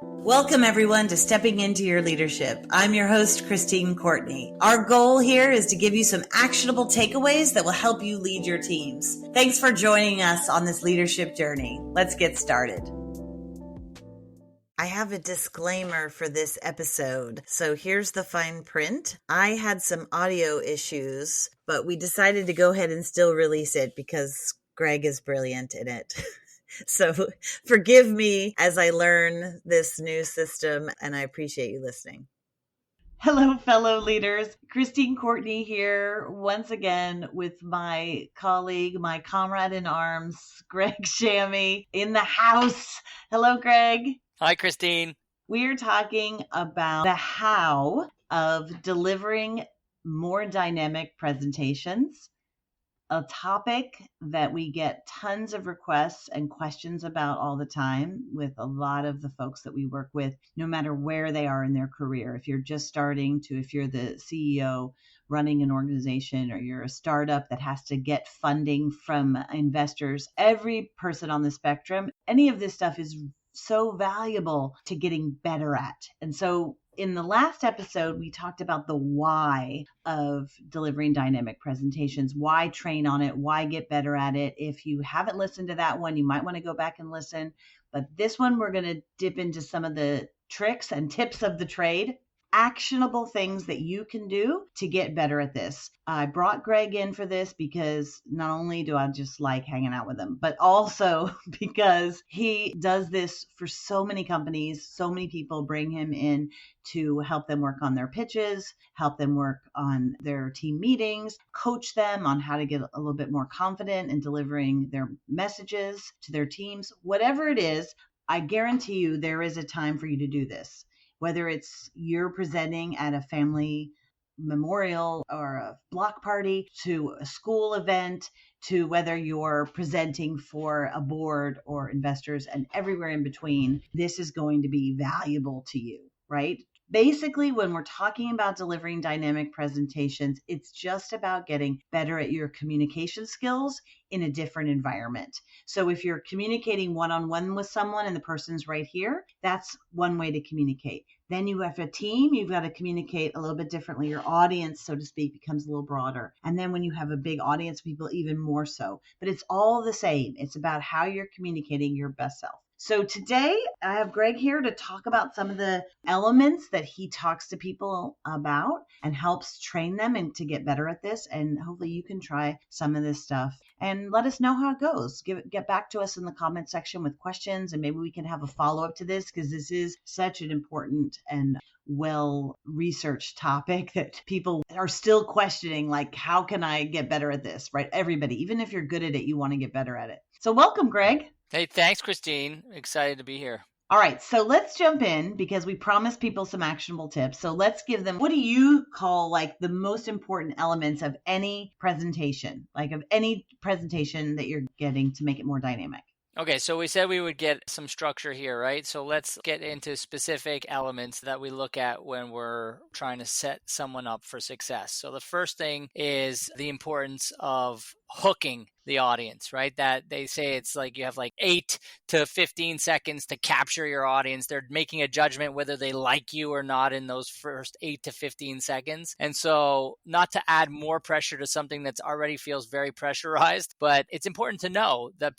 Welcome, everyone, to Stepping Into Your Leadership. I'm your host, Christine Courtney. Our goal here is to give you some actionable takeaways that will help you lead your teams. Thanks for joining us on this leadership journey. Let's get started. I have a disclaimer for this episode. So here's the fine print. I had some audio issues, but we decided to go ahead and still release it because Greg is brilliant in it. So forgive me as I learn this new system, and I appreciate you listening. Hello, fellow leaders. Christine Courtney here once again with my colleague, my comrade in arms, Greg Shamie, in the house. Hello, Greg. Hi, Christine. We are talking about the how of delivering more dynamic presentations. A topic that we get tons of requests and questions about all the time with a lot of the folks that we work with, no matter where they are in their career. If you're just starting to, if you're the CEO running an organization, or you're a startup that has to get funding from investors, every person on the spectrum, any of this stuff is so valuable to getting better at. And so in the last episode, we talked about the why of delivering dynamic presentations, why train on it, why get better at it. If you haven't listened to that one, you might want to go back and listen. But this one, we're going to dip into some of the tricks and tips of the trade, actionable things that you can do to get better at this. I brought Greg in for this because not only do I just like hanging out with him, but also because he does this for so many companies. So many people bring him in to help them work on their pitches, help them work on their team meetings, coach them on how to get a little bit more confident in delivering their messages to their teams. Whatever it is, I guarantee you there is a time for you to do this. Whether it's you're presenting at a family memorial or a block party, to a school event, to whether you're presenting for a board or investors, and everywhere in between, this is going to be valuable to you, right? Basically, when we're talking about delivering dynamic presentations, it's just about getting better at your communication skills in a different environment. So if you're communicating one-on-one with someone and the person's right here, that's one way to communicate. Then you have a team, you've got to communicate a little bit differently. Your audience, so to speak, becomes a little broader. And then when you have a big audience, people even more so. But it's all the same. It's about how you're communicating your best self. So today I have Greg here to talk about some of the elements that he talks to people about and helps train them and to get better at this. And hopefully you can try some of this stuff and let us know how it goes. Get back to us in the comment section with questions, and maybe we can have a follow-up to this, because this is such an important and well-researched topic that people are still questioning, like, how can I get better at this, right? Everybody, even if you're good at it, you want to get better at it. So welcome, Greg. Hey, thanks, Christine. Excited to be here. All right, so let's jump in because we promised people some actionable tips. So let's give them, what do you call like the most important elements of any presentation, like of any presentation that you're getting to make it more dynamic? Okay, so we said we would get some structure here, right? So let's get into specific elements that we look at when we're trying to set someone up for success. So the first thing is the importance of hooking the audience, right? That they say it's like you have like 8 to 15 seconds to capture your audience. They're making a judgment whether they like you or not in those first 8 to 15 seconds. And so not to add more pressure to something that's already feels very pressurized, but it's important to know that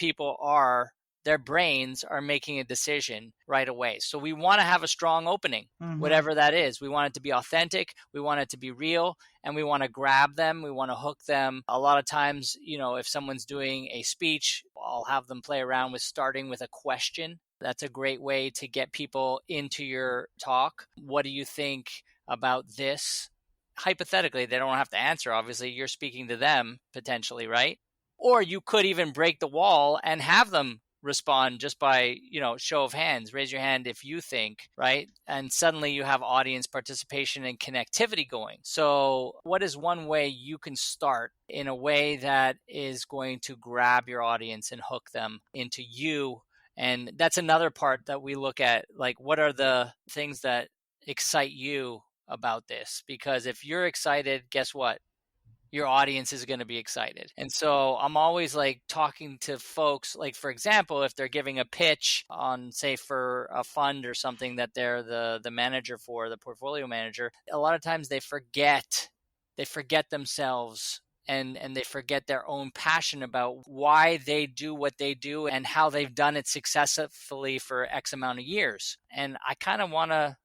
their brains are making a decision right away. So we want to have a strong opening, whatever that is. We want it to be authentic. We want it to be real, and we want to grab them. We want to hook them. A lot of times, if someone's doing a speech, I'll have them play around with starting with a question. That's a great way to get people into your talk. What do you think about this? Hypothetically, they don't have to answer. Obviously, you're speaking to them potentially, right? Or you could even break the wall and have them respond just by, show of hands. Raise your hand if you think, right? And suddenly you have audience participation and connectivity going. So what is one way you can start in a way that is going to grab your audience and hook them into you? And that's another part that we look at, like, what are the things that excite you about this? Because if you're excited, guess what? your audience is going to be excited. And so I'm always like talking to folks, like, for example, if they're giving a pitch on, say, for a fund or something that they're the manager for, the portfolio manager, a lot of times they forget themselves, and they forget their own passion about why they do what they do and how they've done it successfully for X amount of years. And I kind of want to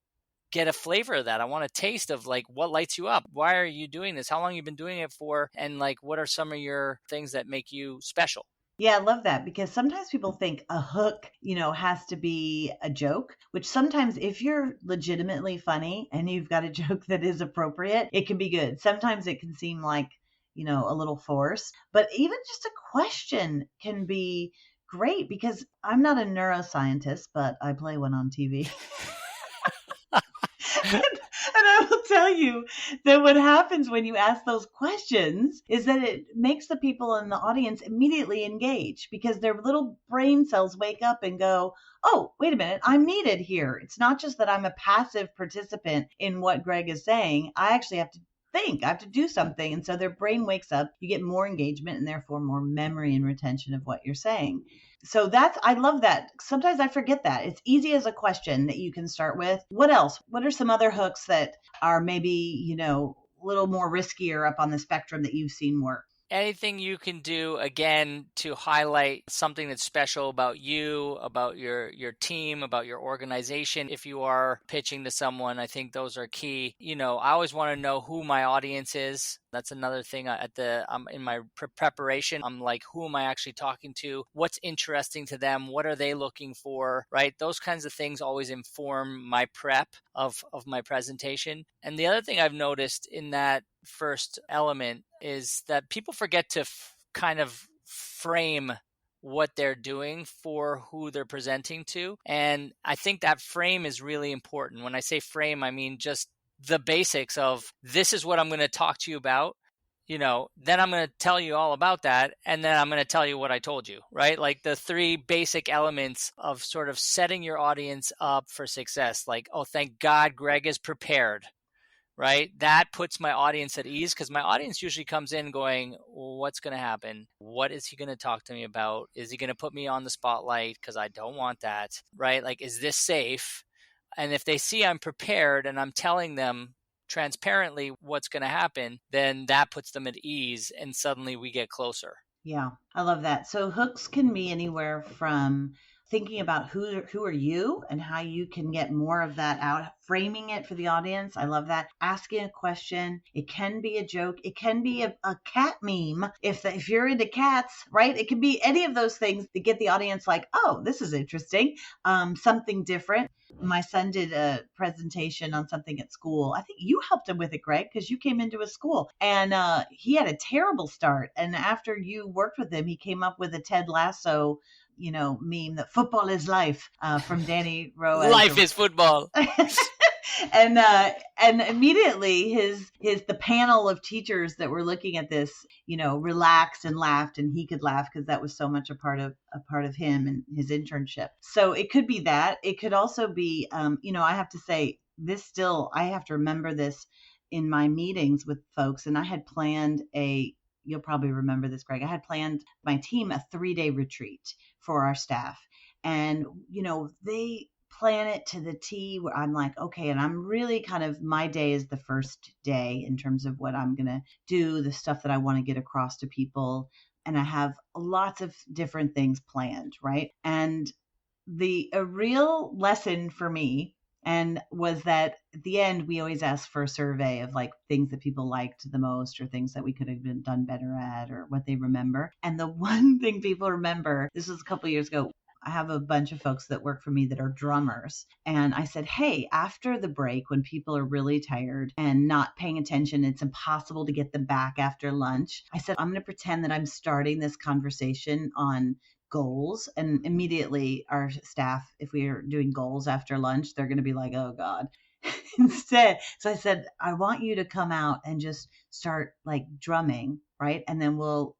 get a flavor of that. I want a taste of like, what lights you up? Why are you doing this? How long have you been doing it for? And like, what are some of your things that make you special? Yeah, I love that, because sometimes people think a hook, has to be a joke, which sometimes if you're legitimately funny and you've got a joke that is appropriate, it can be good. Sometimes it can seem like, a little forced, but even just a question can be great, because I'm not a neuroscientist, but I play one on TV. And I will tell you that what happens when you ask those questions is that it makes the people in the audience immediately engage, because their little brain cells wake up and go, oh, wait a minute, I'm needed here. It's not just that I'm a passive participant in what Greg is saying. I actually have to think, I have to do something. And so their brain wakes up, you get more engagement and therefore more memory and retention of what you're saying. So I love that. Sometimes I forget that. It's easy as a question that you can start with. What else? What are some other hooks that are maybe, a little more riskier up on the spectrum that you've seen work? Anything you can do, again, to highlight something that's special about you, about your team, about your organization. If you are pitching to someone, I think those are key. I always want to know who my audience is. That's another thing in my preparation. I'm like, who am I actually talking to? What's interesting to them? What are they looking for? Right? Those kinds of things always inform my prep of my presentation. And the other thing I've noticed in that first element is that people forget to kind of frame what they're doing for who they're presenting to. And I think that frame is really important. When I say frame, I mean just the basics of, this is what I'm going to talk to you about. Then I'm going to tell you all about that. And then I'm going to tell you what I told you, right? Like the three basic elements of sort of setting your audience up for success. Like, oh, thank God Greg is prepared, right? That puts my audience at ease, because my audience usually comes in going, well, what's going to happen? What is he going to talk to me about? Is he going to put me on the spotlight? Because I don't want that, right? Like, is this safe? And if they see I'm prepared and I'm telling them transparently what's going to happen, then that puts them at ease, and suddenly we get closer. Yeah, I love that. So hooks can be anywhere from thinking about who are you and how you can get more of that out, framing it for the audience. I love that. Asking a question. It can be a joke. It can be a cat meme. If you're into cats, right? It can be any of those things that get the audience like, oh, this is interesting. Something different. My son did a presentation on something at school. I think you helped him with it, Greg, because you came into his school, and he had a terrible start. And after you worked with him, he came up with a Ted Lasso meme that football is life, from Danny Rowe. Life is football. And immediately the panel of teachers that were looking at this, relaxed and laughed, and he could laugh because that was so much a part of him and his internship. So it could be that. It could also be, I have to say I have to remember this in my meetings with folks. And I had planned you'll probably remember this, Greg. I had planned my team a 3-day retreat for our staff. And, they plan it to the T, where I'm like, okay, and I'm really kind of, my day is the first day in terms of what I'm going to do, the stuff that I want to get across to people. And I have lots of different things planned, right? And a real lesson for me was that at the end, we always ask for a survey of like things that people liked the most, or things that we could have been done better at, or what they remember. And the one thing people remember, this was a couple of years ago, I have a bunch of folks that work for me that are drummers. And I said, hey, after the break, when people are really tired and not paying attention, it's impossible to get them back after lunch. I said, I'm going to pretend that I'm starting this conversation on goals. And immediately our staff, if we are doing goals after lunch, they're going to be like, oh God. Instead, so I said, I want you to come out and just start like drumming, right? And then we'll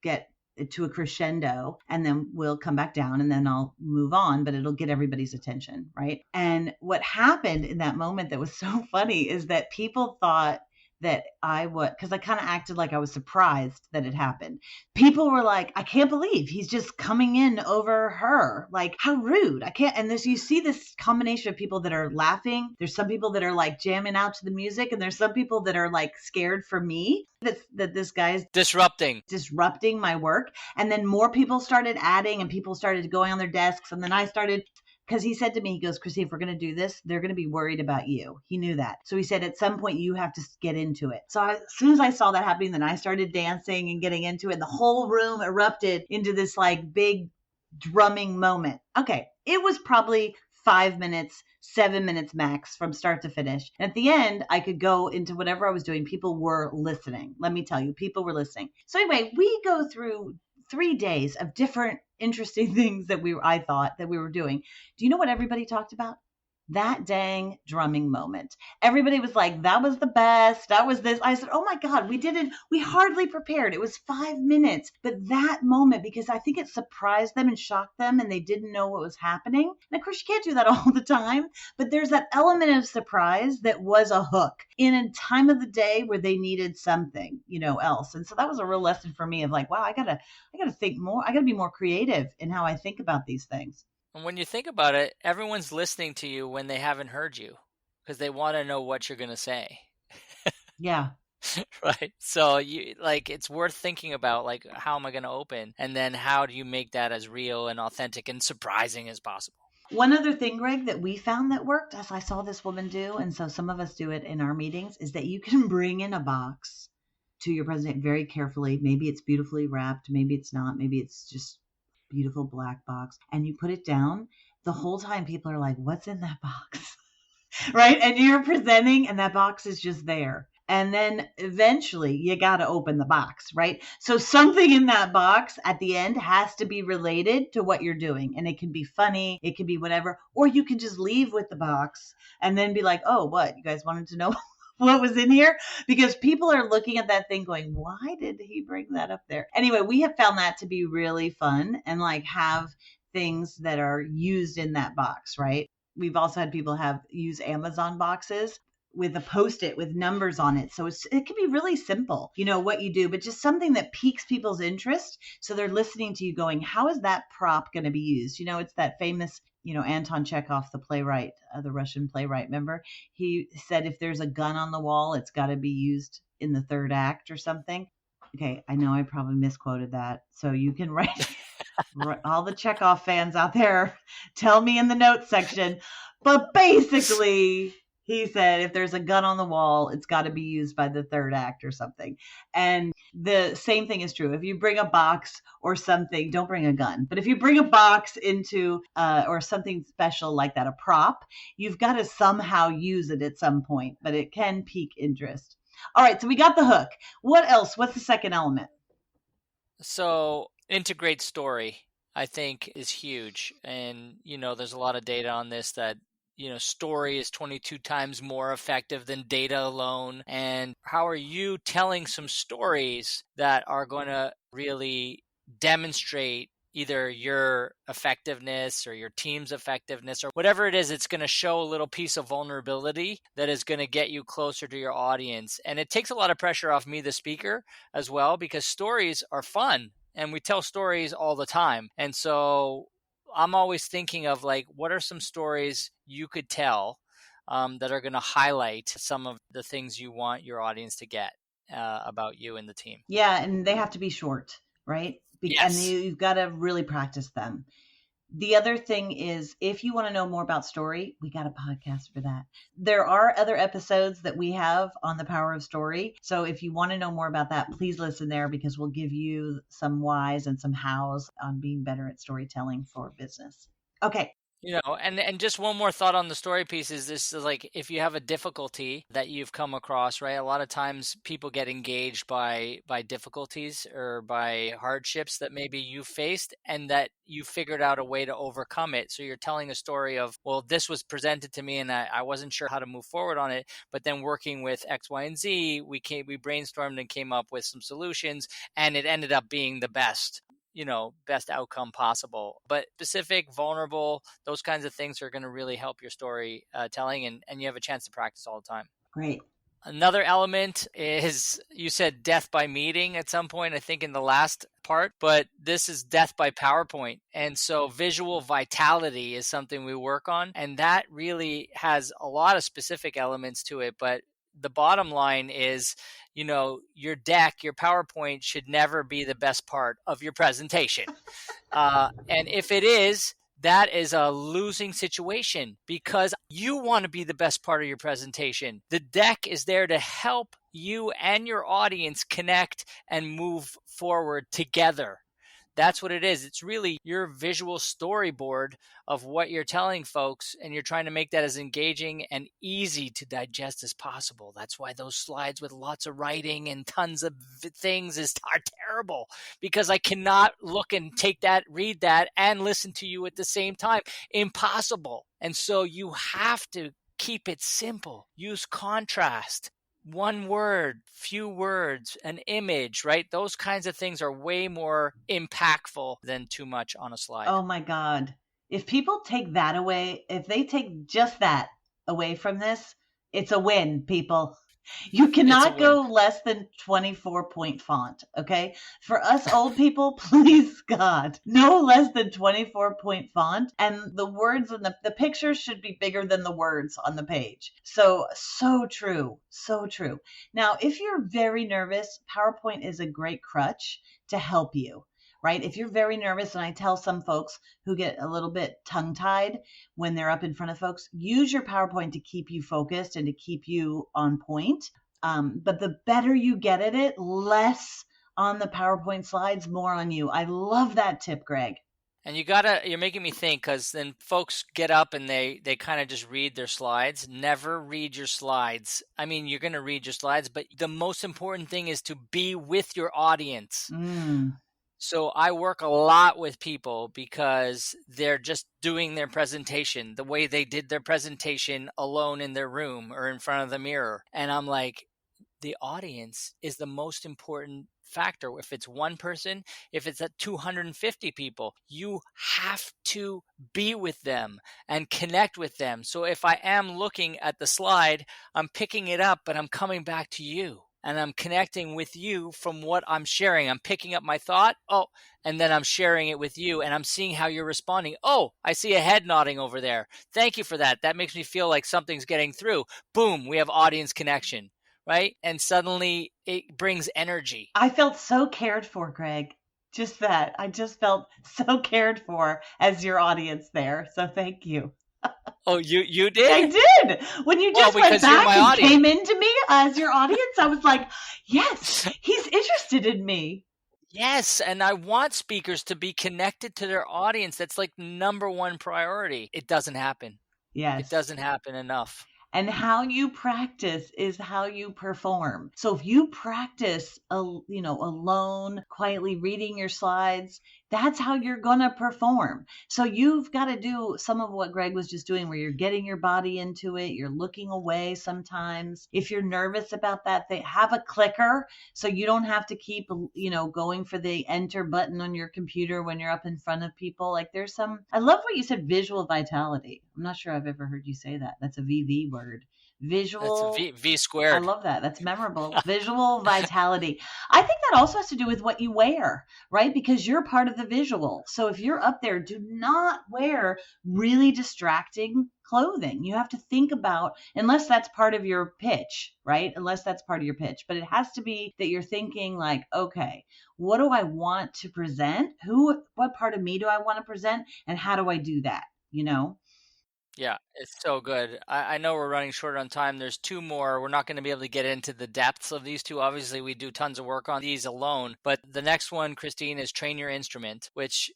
get to a crescendo, and then we'll come back down, and then I'll move on, but it'll get everybody's attention, right? And what happened in that moment that was so funny is that people thought that I would, because I kind of acted like I was surprised that it happened. People were like, I can't believe he's just coming in over her. Like, how rude. I can't. And you see this combination of people that are laughing. There's some people that are like jamming out to the music, and there's some people that are like scared for me that this guy's disrupting my work. And then more people started adding, and people started going on their desks. And then I started, because he said to me, he goes, Chrissy, if we're going to do this, they're going to be worried about you. He knew that. So he said, at some point, you have to get into it. So as soon as I saw that happening, then I started dancing and getting into it. And the whole room erupted into this like big drumming moment. Okay. It was probably 5 minutes, 7 minutes max from start to finish. And at the end, I could go into whatever I was doing. People were listening. Let me tell you, people were listening. So anyway, we go through 3 days of different interesting things that I thought that we were doing. Do you know what everybody talked about? That dang drumming moment. Everybody was like, that was the best. That was this. I said, oh my God, we hardly prepared. It was 5 minutes. But that moment, because I think it surprised them and shocked them and they didn't know what was happening. And of course, you can't do that all the time. But there's that element of surprise that was a hook in a time of the day where they needed something, else. And so that was a real lesson for me of like, wow, I gotta think more. I gotta be more creative in how I think about these things. And when you think about it, everyone's listening to you when they haven't heard you because they want to know what you're going to say. Yeah. Right. So it's worth thinking about, like, how am I going to open? And then how do you make that as real and authentic and surprising as possible? One other thing, Greg, that we found that worked, as I saw this woman do, and so some of us do it in our meetings, is that you can bring in a box to your presentation very carefully. Maybe it's beautifully wrapped. Maybe it's not. Maybe it's just beautiful black box, and you put it down. The whole time people are like, what's in that box? Right? And you're presenting and that box is just there. And then eventually you got to open the box, right? So something in that box at the end has to be related to what you're doing. And it can be funny, it can be whatever, or you can just leave with the box and then be like, oh, what? You guys wanted to know what was in here? Because people are looking at that thing going, why did he bring that up there? Anyway, we have found that to be really fun and like have things that are used in that box, right? We've also had people use Amazon boxes with a Post-it with numbers on it. So it can be really simple, what you do, but just something that piques people's interest. So they're listening to you going, how is that prop going to be used? It's that famous Anton Chekhov, the playwright, the Russian playwright, remember? He said, if there's a gun on the wall, it's got to be used in the third act or something. Okay, I know I probably misquoted that. So you can write, all the Chekhov fans out there, tell me in the notes section. But basically, he said, if there's a gun on the wall, it's got to be used by the third act or something. And the same thing is true. If you bring a box or something, don't bring a gun. But if you bring a box into or something special like that, a prop, you've got to somehow use it at some point. But it can pique interest. All right, so we got the hook. What else? What's the second element? So integrate story, I think, is huge. And, there's a lot of data on this that story is 22 times more effective than data alone. And how are you telling some stories that are going to really demonstrate either your effectiveness or your team's effectiveness or whatever it is? It's going to show a little piece of vulnerability that is going to get you closer to your audience. And it takes a lot of pressure off me, the speaker, as well, because stories are fun and we tell stories all the time. And so I'm always thinking of like, what are some stories you could tell that are going to highlight some of the things you want your audience to get about you and the team? Yeah, and they have to be short, right? Yes. And you've got to really practice them. The other thing is, if you want to know more about story, we got a podcast for that. There are other episodes that we have on the power of story. So if you want to know more about that, please listen there because we'll give you some whys and some hows on being better at storytelling for business. Okay. And just one more thought on the story piece is this is like, if you have a difficulty that you've come across, right? A lot of times people get engaged by difficulties or by hardships that maybe you faced and that you figured out a way to overcome it. So you're telling a story of, well, this was presented to me and I wasn't sure how to move forward on it. But then working with X, Y, and Z, we brainstormed and came up with some solutions and it ended up being the best outcome possible. But specific, vulnerable, those kinds of things are going to really help your story telling, and you have a chance to practice all the time. Great. Another element is, you said death by meeting at some point, I think in the last part, but this is death by PowerPoint. And so visual vitality is something we work on. And that really has a lot of specific elements to it. But the bottom line is, your deck, your PowerPoint should never be the best part of your presentation. And if it is, that is a losing situation because you want to be the best part of your presentation. The deck is there to help you and your audience connect and move forward together. That's what it is. It's really your visual storyboard of what you're telling folks, and you're trying to make that as engaging and easy to digest as possible. That's why those slides with lots of writing and tons of things are terrible, because I cannot look and take that, read that, and listen to you at the same time. Impossible. And so you have to keep it simple. Use contrast. One word, few words, an image, right? Those kinds of things are way more impactful than too much on a slide. Oh my God. If people take that away, if they take just that away from this, it's a win, people. You cannot go less than 24-point font, okay? For us old people, please, God, no less than 24-point font. And the words and the pictures should be bigger than the words on the page. So true. So true. Now, if you're very nervous, PowerPoint is a great crutch to help you. Right? If you're very nervous, and I tell some folks who get a little bit tongue-tied when they're up in front of folks, use your PowerPoint to keep you focused and to keep you on point. But the better you get at it, less on the PowerPoint slides, more on you. I love that tip, Greg. And you're making me think, because then folks get up and they kind of just read their slides. Never read your slides. I mean, you're going to read your slides, but the most important thing is to be with your audience. So I work a lot with people because they're just doing their presentation the way they did their presentation alone in their room or in front of the mirror. And I'm like, the audience is the most important factor. If it's one person, if it's at 250 people, you have to be with them and connect with them. So if I am looking at the slide, I'm picking it up, but I'm coming back to you. And I'm connecting with you from what I'm sharing. I'm picking up my thought. And then I'm sharing it with you, and I'm seeing how you're responding. Oh, I see a head nodding over there. Thank you for that. That makes me feel like something's getting through. Boom, we have audience connection, right? And suddenly it brings energy. I felt so cared for, Greg. Just that. I just felt so cared for as your audience there. So thank you. Oh, you did? I did. When you just went back and came into me as your audience, I was like, yes, he's interested in me. Yes, and I want speakers to be connected to their audience. That's like number one priority. It doesn't happen. Yes. It doesn't happen enough. And how you practice is how you perform. So if you practice, alone, quietly reading your slides, that's how you're going to perform. So you've got to do some of what Greg was just doing, where you're getting your body into it. You're looking away sometimes. If you're nervous about that, they have a clicker so you don't have to keep, going for the enter button on your computer when you're up in front of people. Like I love what you said, visual vitality. I'm not sure I've ever heard you say that. That's a VV word. Visual. That's V squared. I love that. That's memorable. Visual vitality. I think that also has to do with what you wear, right? Because you're part of the visual. So if you're up there, do not wear really distracting clothing. You have to think about, unless that's part of your pitch, right? Unless that's part of your pitch. But it has to be that you're thinking like, okay, what do I want to present? What part of me do I want to present? And how do I do that? Yeah, it's so good. I know we're running short on time. There's two more. We're not going to be able to get into the depths of these two. Obviously, we do tons of work on these alone. But the next one, Christine, is train your instrument, which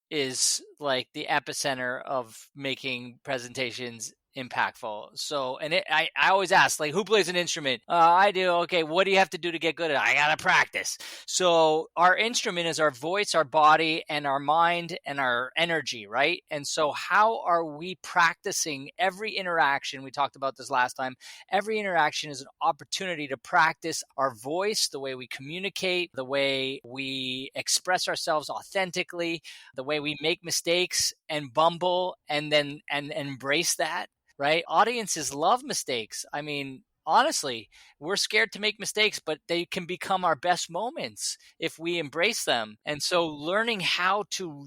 is like the epicenter of making presentations impactful. So, and I always ask, like, who plays an instrument? I do. Okay, what do you have to do to get good at it? I got to practice. So our instrument is our voice, our body, and our mind, and our energy, right? And so how are we practicing every interaction? We talked about this last time. Every interaction is an opportunity to practice our voice, the way we communicate, the way we express ourselves authentically, the way we make mistakes and bumble and embrace that. Right? Audiences love mistakes. I mean, honestly, we're scared to make mistakes, but they can become our best moments if we embrace them. And so learning how to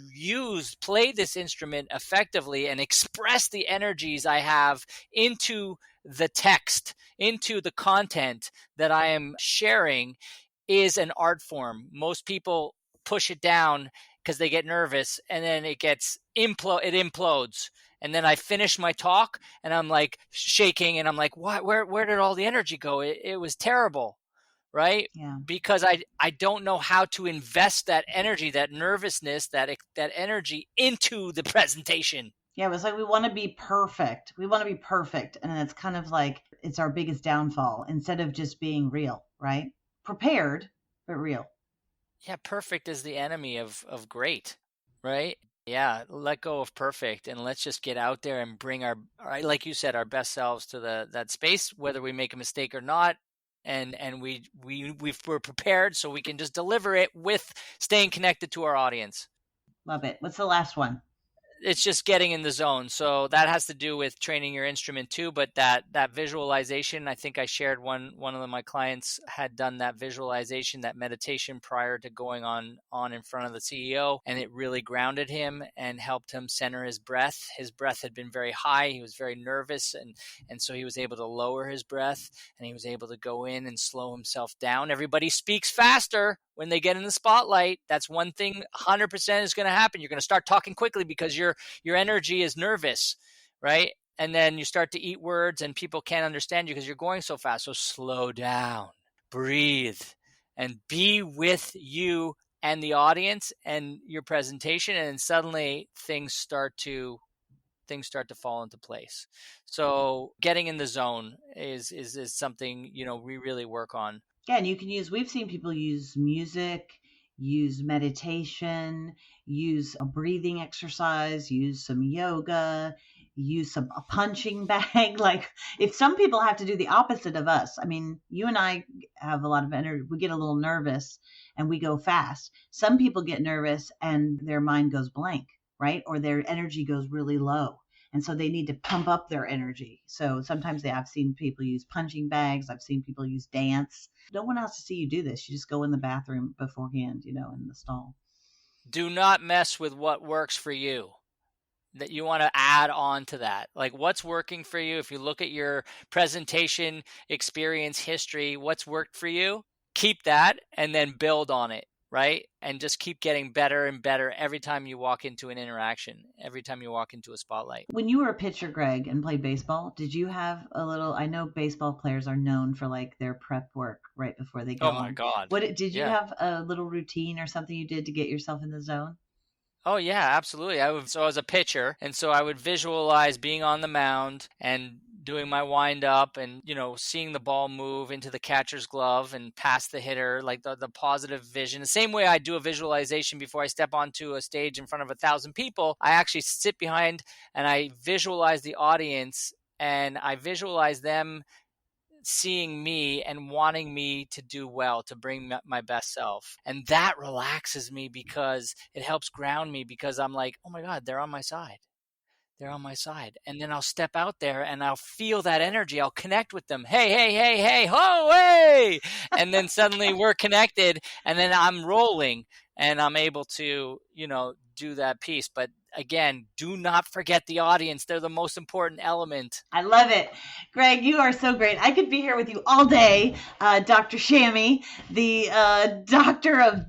play this instrument effectively and express the energies I have into the text, into the content that I am sharing is an art form. Most people push it down because they get nervous, and then it implodes. And then I finish my talk and I'm like shaking and I'm like, what, where did all the energy go? It was terrible, right? Yeah. Because I don't know how to invest that energy, that nervousness, that energy into the presentation. Yeah, it was like we want to be perfect. We want to be perfect. And it's kind of like it's our biggest downfall instead of just being real, right? Prepared, but real. Yeah, perfect is the enemy of great, right? Yeah, let go of perfect and let's just get out there and bring our like you said, our best selves to that space, whether we make a mistake or not. And we're prepared so we can just deliver it with staying connected to our audience. Love it. What's the last one? It's just getting in the zone. So that has to do with training your instrument too. But that visualization, I think I shared one of my clients had done that visualization, that meditation prior to going on in front of the CEO, and it really grounded him and helped him center his breath. His breath had been very high. He was very nervous, and so he was able to lower his breath, and he was able to go in and slow himself down. Everybody speaks faster when they get in the spotlight. That's one thing 100% is going to happen. You're going to start talking quickly because your energy is nervous, right? And then you start to eat words and people can't understand you because you're going so fast. So slow down, breathe, and be with you and the audience and your presentation, and suddenly things start to fall into place. So getting in the zone is something, we really work on. Yeah, and we've seen people use music, use meditation, use a breathing exercise, use some yoga, use a punching bag. Like, if some people have to do the opposite of us, I mean, you and I have a lot of energy. We get a little nervous and we go fast. Some people get nervous and their mind goes blank, right? Or their energy goes really low. And so they need to pump up their energy. So sometimes I've seen people use punching bags. I've seen people use dance. No one else to see you do this. You just go in the bathroom beforehand, in the stall. Do not mess with what works for you. That you want to add on to that. Like, what's working for you? If you look at your presentation experience history, what's worked for you, keep that and then build on it, right? And just keep getting better and better every time you walk into an interaction, every time you walk into a spotlight. When you were a pitcher, Greg, and played baseball, did you have I know baseball players are known for like their prep work right before they go Oh my on. God. Did you have a little routine or something you did to get yourself in the zone? Oh yeah, absolutely. So I was a pitcher, and so I would visualize being on the mound and doing my wind up and seeing the ball move into the catcher's glove and past the hitter, like the positive vision. The same way I do a visualization before I step onto a stage in front of 1,000 people, I actually sit behind and I visualize the audience and I visualize them seeing me and wanting me to do well, to bring my best self. And that relaxes me because it helps ground me, because I'm like, oh my God, they're on my side. They're on my side. And then I'll step out there and I'll feel that energy. I'll connect with them. Hey, hey, hey, hey, ho, hey. And then suddenly we're connected and then I'm rolling and I'm able to, do that piece. But again, do not forget the audience. They're the most important element. I love it. Greg, you are so great. I could be here with you all day. Dr. Shamie, the doctor of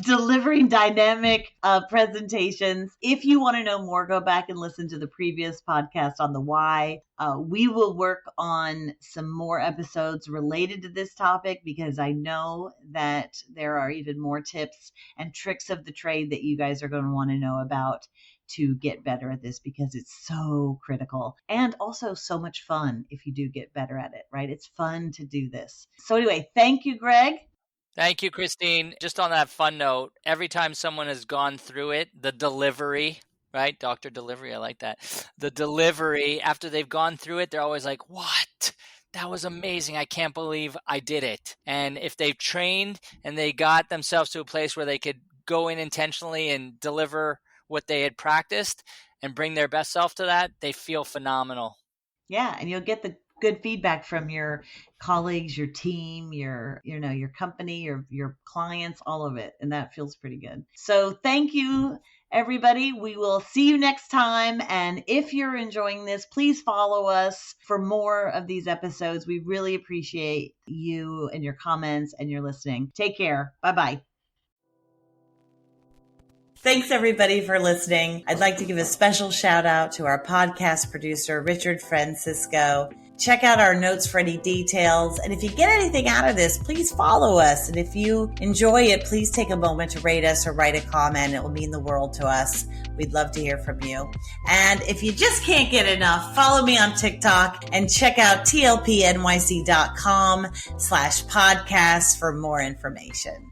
delivering dynamic presentations. If you want to know more, go back and listen to the previous podcast on the why. We will work on some more episodes related to this topic because I know that there are even more tips and tricks of the trade that you guys are going to want to know about to get better at this, because it's so critical and also so much fun if you do get better at it, right? It's fun to do this. So anyway, thank you, Greg. Thank you, Christine. Just on that fun note, every time someone has gone through it, the delivery, right? Dr. Delivery, I like that. The delivery, after they've gone through it, they're always like, what? That was amazing. I can't believe I did it. And if they've trained and they got themselves to a place where they could go in intentionally and deliver what they had practiced and bring their best self to that, they feel phenomenal. Yeah, and you'll get the good feedback from your colleagues, your team, your company, your clients, all of it. And that feels pretty good. So thank you, everybody. We will see you next time. And if you're enjoying this, please follow us for more of these episodes. We really appreciate you and your comments and your listening. Take care. Bye-bye. Thanks, everybody, for listening. I'd like to give a special shout out to our podcast producer, Richard Francisco. Check out our notes for any details. And if you get anything out of this, please follow us. And if you enjoy it, please take a moment to rate us or write a comment. It will mean the world to us. We'd love to hear from you. And if you just can't get enough, follow me on TikTok and check out tlpnyc.com/podcast for more information.